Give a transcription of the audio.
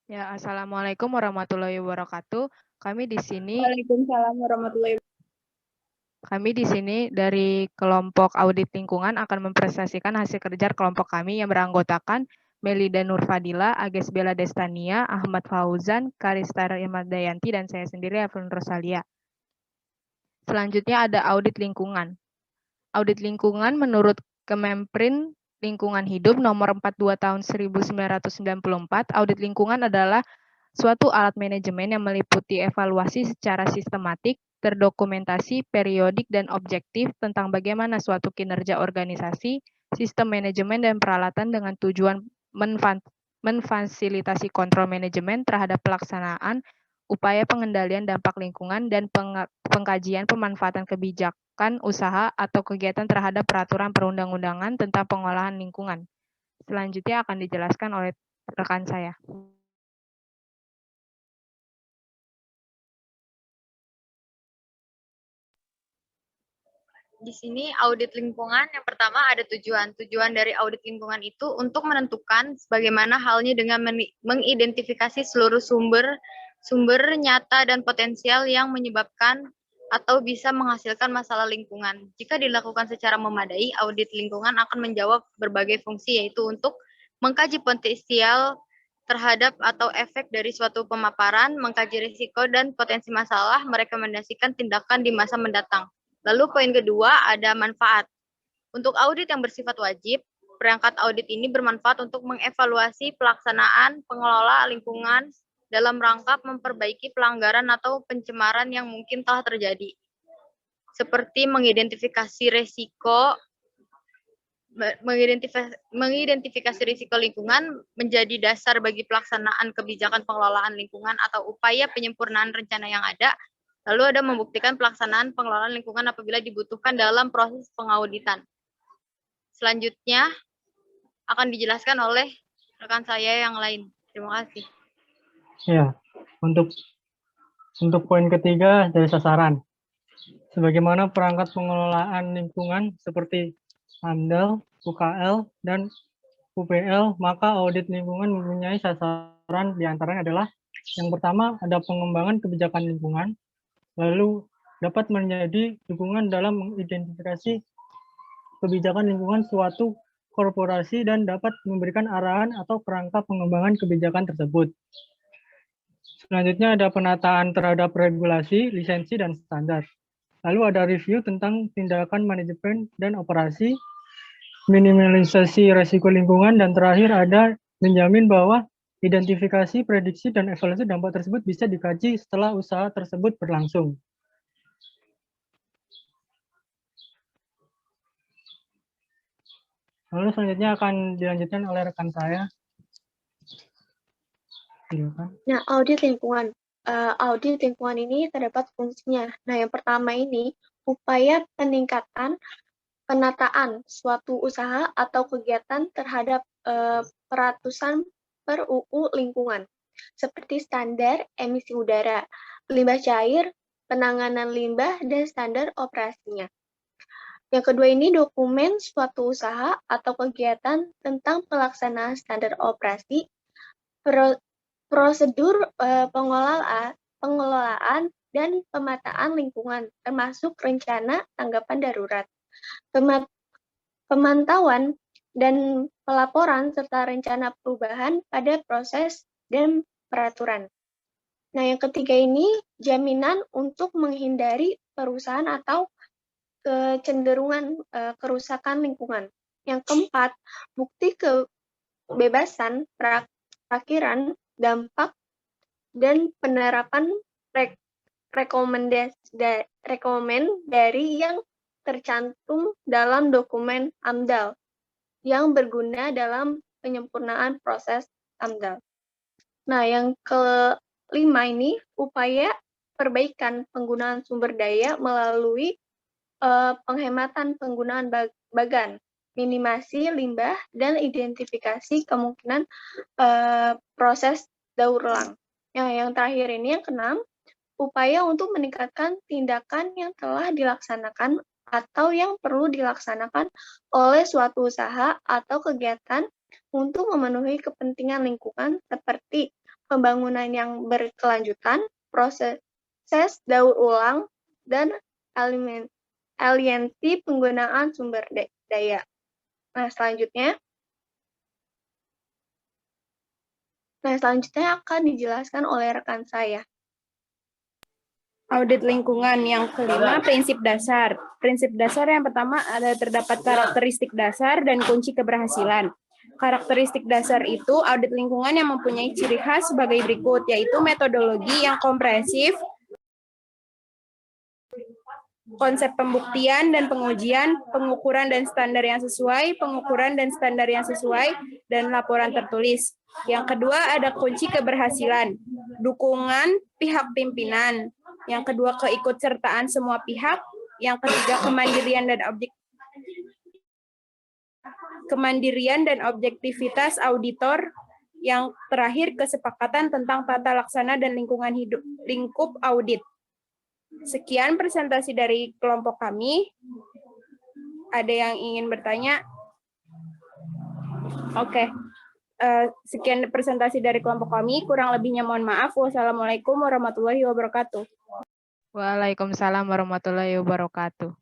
Ya, Assalamualaikum warahmatullahi wabarakatuh. Kami di sini Waalaikumsalam warahmatullahi wabarakatuh. kami di sini dari kelompok audit lingkungan akan mempresentasikan hasil kerja kelompok kami yang beranggotakan Melida Nurfadila, Ages Bella Destania, Ahmad Fauzan, Karista Dayanti, dan saya sendiri Evelyn Rosalia. Selanjutnya ada audit lingkungan. Audit lingkungan menurut Kememprin Lingkungan Hidup nomor 42 tahun 1994, audit lingkungan adalah suatu alat manajemen yang meliputi evaluasi secara sistematik, terdokumentasi, periodik, dan objektif tentang bagaimana suatu kinerja organisasi, sistem manajemen, dan peralatan dengan tujuan memfasilitasi kontrol manajemen terhadap pelaksanaan upaya pengendalian dampak lingkungan dan pengkajian pemanfaatan kebijakan usaha atau kegiatan terhadap peraturan perundang-undangan tentang pengolahan lingkungan. Selanjutnya akan dijelaskan oleh rekan saya. Di sini audit lingkungan yang pertama ada tujuan. Tujuan dari audit lingkungan itu untuk menentukan bagaimana halnya dengan mengidentifikasi seluruh sumber nyata dan potensial yang menyebabkan atau bisa menghasilkan masalah lingkungan. Jika dilakukan secara memadai, audit lingkungan akan menjawab berbagai fungsi, yaitu untuk mengkaji potensial terhadap atau efek dari suatu pemaparan, mengkaji risiko dan potensi masalah, merekomendasikan tindakan di masa mendatang. Lalu poin kedua ada manfaat. Untuk audit yang bersifat wajib, perangkat audit ini bermanfaat untuk mengevaluasi pelaksanaan pengelola lingkungan dalam rangka memperbaiki pelanggaran atau pencemaran yang mungkin telah terjadi. Seperti mengidentifikasi risiko risiko lingkungan menjadi dasar bagi pelaksanaan kebijakan pengelolaan lingkungan atau upaya penyempurnaan rencana yang ada. Lalu ada membuktikan pelaksanaan pengelolaan lingkungan apabila dibutuhkan dalam proses pengauditan. Selanjutnya akan dijelaskan oleh rekan saya yang lain. Terima kasih. Ya, untuk poin ketiga dari sasaran. Sebagaimana perangkat pengelolaan lingkungan seperti AMDAL, UKL, dan UPL, maka audit lingkungan mempunyai sasaran diantaranya adalah yang pertama ada pengembangan kebijakan lingkungan, lalu dapat menjadi dukungan dalam mengidentifikasi kebijakan lingkungan suatu korporasi dan dapat memberikan arahan atau kerangka pengembangan kebijakan tersebut. Selanjutnya ada penataan terhadap regulasi, lisensi, dan standar. Lalu ada review tentang tindakan manajemen dan operasi, minimalisasi resiko lingkungan, dan terakhir ada menjamin bahwa identifikasi, prediksi, dan evaluasi dampak tersebut bisa dikaji setelah usaha tersebut berlangsung. Lalu selanjutnya akan dilanjutkan oleh rekan saya. Nah, audit lingkungan. Audit lingkungan ini terdapat fungsinya. Nah, yang pertama ini upaya peningkatan penataan suatu usaha atau kegiatan terhadap peratusan per UU lingkungan, seperti standar emisi udara, limbah cair, penanganan limbah, dan standar operasinya. Yang kedua ini dokumen suatu usaha atau kegiatan tentang pelaksanaan standar operasi, prosedur pengelolaan dan pemetaan lingkungan, termasuk rencana tanggapan darurat, pemantauan dan pelaporan, serta rencana perubahan pada proses dan peraturan. Nah, yang ketiga ini jaminan untuk menghindari perusahaan atau kecenderungan kerusakan lingkungan. Yang keempat, bukti kebebasan perakhiran dampak dan penerapan rekomen dari yang tercantum dalam dokumen AMDAL yang berguna dalam penyempurnaan proses AMDAL. Nah, yang kelima ini upaya perbaikan penggunaan sumber daya melalui penghematan penggunaan bagan, minimasi limbah, dan identifikasi kemungkinan proses daur ulang. Yang terakhir ini yang keenam, upaya untuk meningkatkan tindakan yang telah dilaksanakan atau yang perlu dilaksanakan oleh suatu usaha atau kegiatan untuk memenuhi kepentingan lingkungan seperti pembangunan yang berkelanjutan, proses daur ulang, dan aliansi penggunaan sumber daya. Nah, selanjutnya akan dijelaskan oleh rekan saya. Audit lingkungan yang kelima, prinsip dasar. Prinsip dasar yang pertama ada terdapat karakteristik dasar dan kunci keberhasilan. Karakteristik dasar itu audit lingkungan yang mempunyai ciri khas sebagai berikut, yaitu metodologi yang komprehensif, konsep pembuktian dan pengujian, pengukuran dan standar yang sesuai, dan laporan tertulis. Yang kedua ada kunci keberhasilan, dukungan pihak pimpinan. Yang kedua keikutsertaan semua pihak. Yang ketiga kemandirian dan objektivitas auditor. Yang terakhir kesepakatan tentang tata laksana dan lingkup audit. Sekian presentasi dari kelompok kami. Ada yang ingin bertanya? Oke. Sekian presentasi dari kelompok kami. Kurang lebihnya mohon maaf. Wassalamualaikum warahmatullahi wabarakatuh. Waalaikumsalam warahmatullahi wabarakatuh.